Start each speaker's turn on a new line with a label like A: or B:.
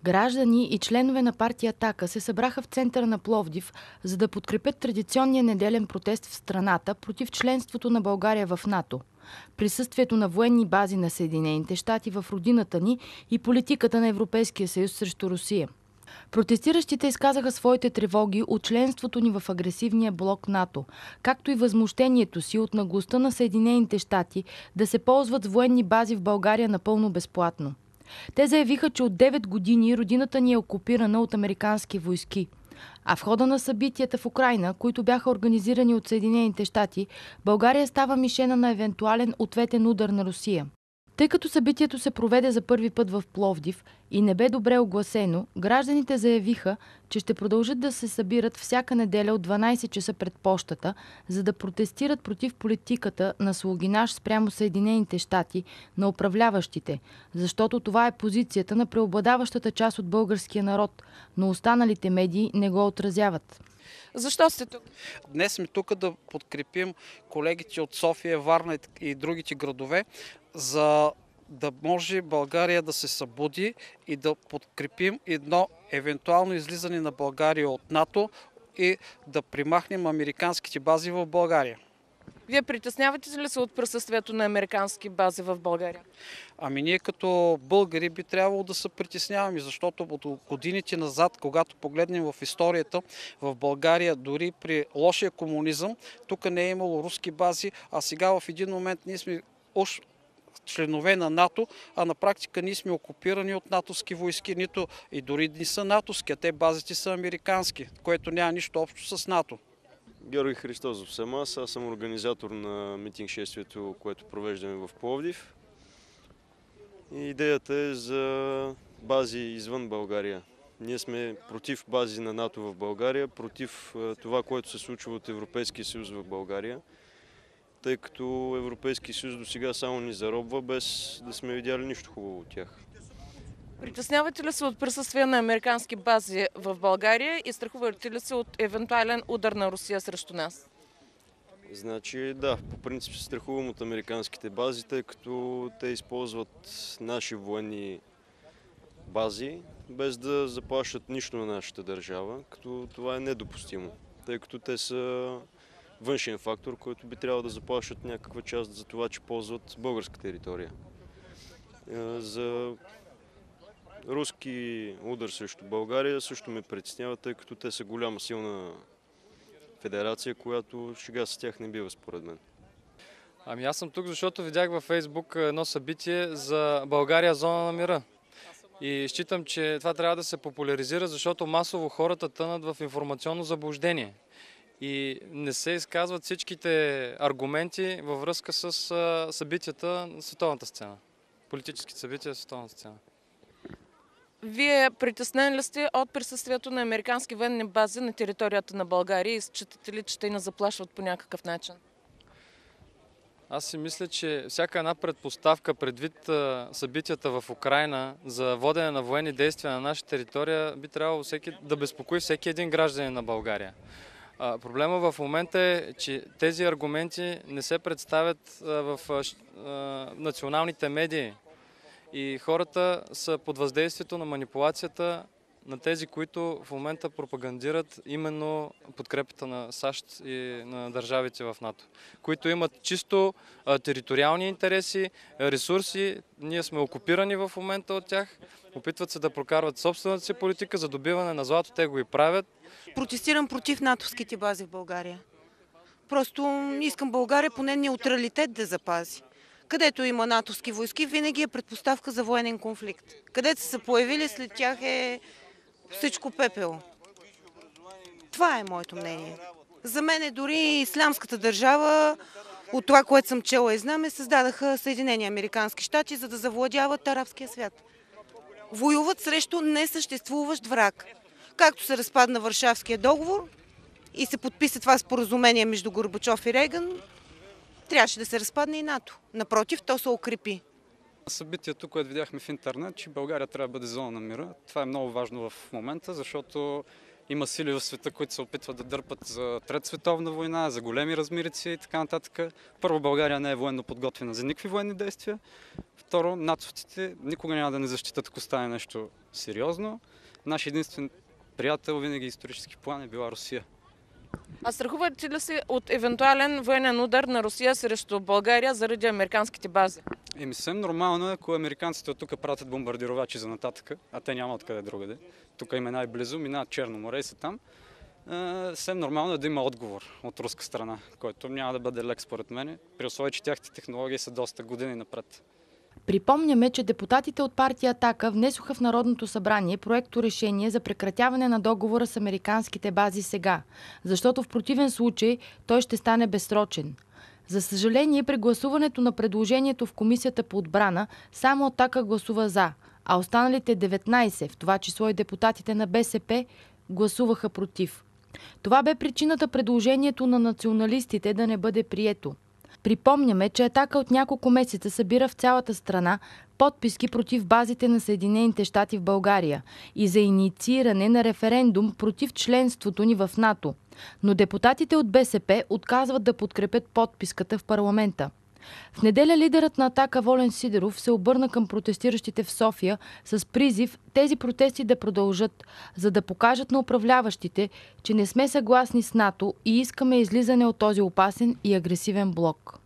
A: Граждани и членове на партия „Атака“ се събраха в центъра на Пловдив, за да подкрепят традиционния неделен протест в страната против членството на България в НАТО, присъствието на военни бази на Съединените щати в родината ни и политиката на Европейския съюз срещу Русия. Протестиращите изказаха своите тревоги от членството ни в агресивния блок НАТО, както и възмущението си от наглостта на Съединените щати да се ползват с военни бази в България напълно безплатно. Те заявиха, че от 9 години родината ни е окупирана от американски войски. А в хода на събитията в Украйна, които бяха организирани от Съединените щати, България става мишена на евентуален ответен удар на Русия. Тъй като събитието се проведе за първи път в Пловдив и не бе добре огласено, гражданите заявиха, че ще продължат да се събират всяка неделя от 12 часа пред пощата, за да протестират против политиката на слугинаж спрямо Съединените щати на управляващите, защото това е позицията на преобладаващата част от българския народ, но останалите медии не го отразяват.
B: Защо сте тук?
C: Днес сме тук да подкрепим колегите от София, Варна и другите градове, за да може България да се събуди и да подкрепим едно евентуално излизане на България от НАТО и да примахнем американските бази в България.
B: Вие притеснявате ли се от присъствието на американски бази в България?
C: Ами ние като българи би трябвало да се притесняваме, защото от годините назад, когато погледнем в историята, в България дори при лошия комунизъм, тук не е имало руски бази, а сега в един момент ние сме уж членове на НАТО, а на практика ние сме окупирани от натовски войски, нито и дори не са натовски, а те базите са американски, което няма нищо общо с НАТО.
D: Георги Христозов съм аз съм организатор на митинг-шествието, което провеждаме в Пловдив. И идеята е за бази извън България. Ние сме против бази на НАТО в България, против това, което се случва от Европейския съюз в България, тъй като Европейския съюз до сега само ни заробва, без да сме видяли нищо хубаво от тях.
B: Притеснявате ли се от присъствие на американски бази в България и страхувате ли се от евентуален удар на Русия срещу нас?
D: Значи да, по принцип се страхувам от американските бази, тъй като те използват наши военни бази, без да заплащат нищо на нашата държава, като това е недопустимо, тъй като те са външен фактор, който би трябвало да заплащат някаква част за това, че ползват българска територия. За руски удар срещу България също ме притеснява, тъй като те са голяма силна федерация, която шега с тях не бива според мен.
E: Ами аз съм тук, защото видях във Фейсбук едно събитие за България зона на мира. И считам, че това трябва да се популяризира, защото масово хората тънат в информационно заблуждение. И не се изказват всичките аргументи във връзка с събитията на световната сцена. Политическите събития на световната сцена.
B: Вие притеснени ли сте от присъствието на американски военни бази на територията на България и считате ли, че те ни заплашват по някакъв начин?
E: Аз си мисля, че всяка една предпоставка предвид събитията в Украйна за водене на военни действия на наша територия би трябвало да безпокои всеки един гражданин на България. Проблема в момента е, че тези аргументи не се представят в националните медии и хората са под въздействието на манипулацията на тези, които в момента пропагандират именно подкрепата на САЩ и на държавите в НАТО, които имат чисто териториални интереси, ресурси. Ние сме окупирани в момента от тях, опитват се да прокарват собствената си политика за добиване на злато, те го и правят.
F: Протестирам против натовските бази в България. Просто искам България поне неутралитет да запази. Където има натовски войски, винаги е предпоставка за военен конфликт. Където са появили, след тях е всичко пепел. Това е моето мнение. За мен е дори ислямската държава, от това, което съм чела и знам, създадаха Съединени американски щати, за да завладяват арабския свят. Воюват срещу несъществуващ враг. Както се разпадна Варшавския договор и се подписа това споразумение между Горбачов и Рейган, трябваше да се разпадне и НАТО. Напротив, то се укрепи.
G: Събитието, което видяхме в интернет, че България трябва да бъде зона на мира. Това е много важно в момента, защото Има сили в света, които се опитват да дърпат за Трета световна война, за големи размерици и така нататък. Първо, България не е военно подготвена за никакви военни действия. Второ, натовците никога няма да ни защитат, ако стане нещо сериозно. Наш единствен приятел винаги исторически план е била Русия.
B: А страхувате ли се от евентуален военен удар на Русия срещу България заради американските бази?
G: Съвсем нормално е, ако американците от тук пратят бомбардировачи за нататък, а те няма откъде другаде. Тук им е най-близо, минават Черно море и са там. Съвсем нормално е да има отговор от руска страна, който няма да бъде лек според мен, при условие, че тяхните технологии са доста години напред.
A: Припомняме, че депутатите от партия Атака внесоха в Народното събрание проекто решение за прекратяване на договора с американските бази сега, защото в противен случай той ще стане безсрочен. За съжаление, при гласуването на предложението в Комисията по отбрана само Атака гласува за, а останалите 19, в това число и депутатите на БСП, гласуваха против. Това бе причината предложението на националистите да не бъде прието. Припомняме, че Атака от няколко месеца събира в цялата страна подписки против базите на Съединените щати в България и за иницииране на референдум против членството ни в НАТО. Но депутатите от БСП отказват да подкрепят подписката в парламента. В неделя лидерът на Атака Волен Сидеров се обърна към протестиращите в София с призив тези протести да продължат, за да покажат на управляващите, че не сме съгласни с НАТО и искаме излизане от този опасен и агресивен блок.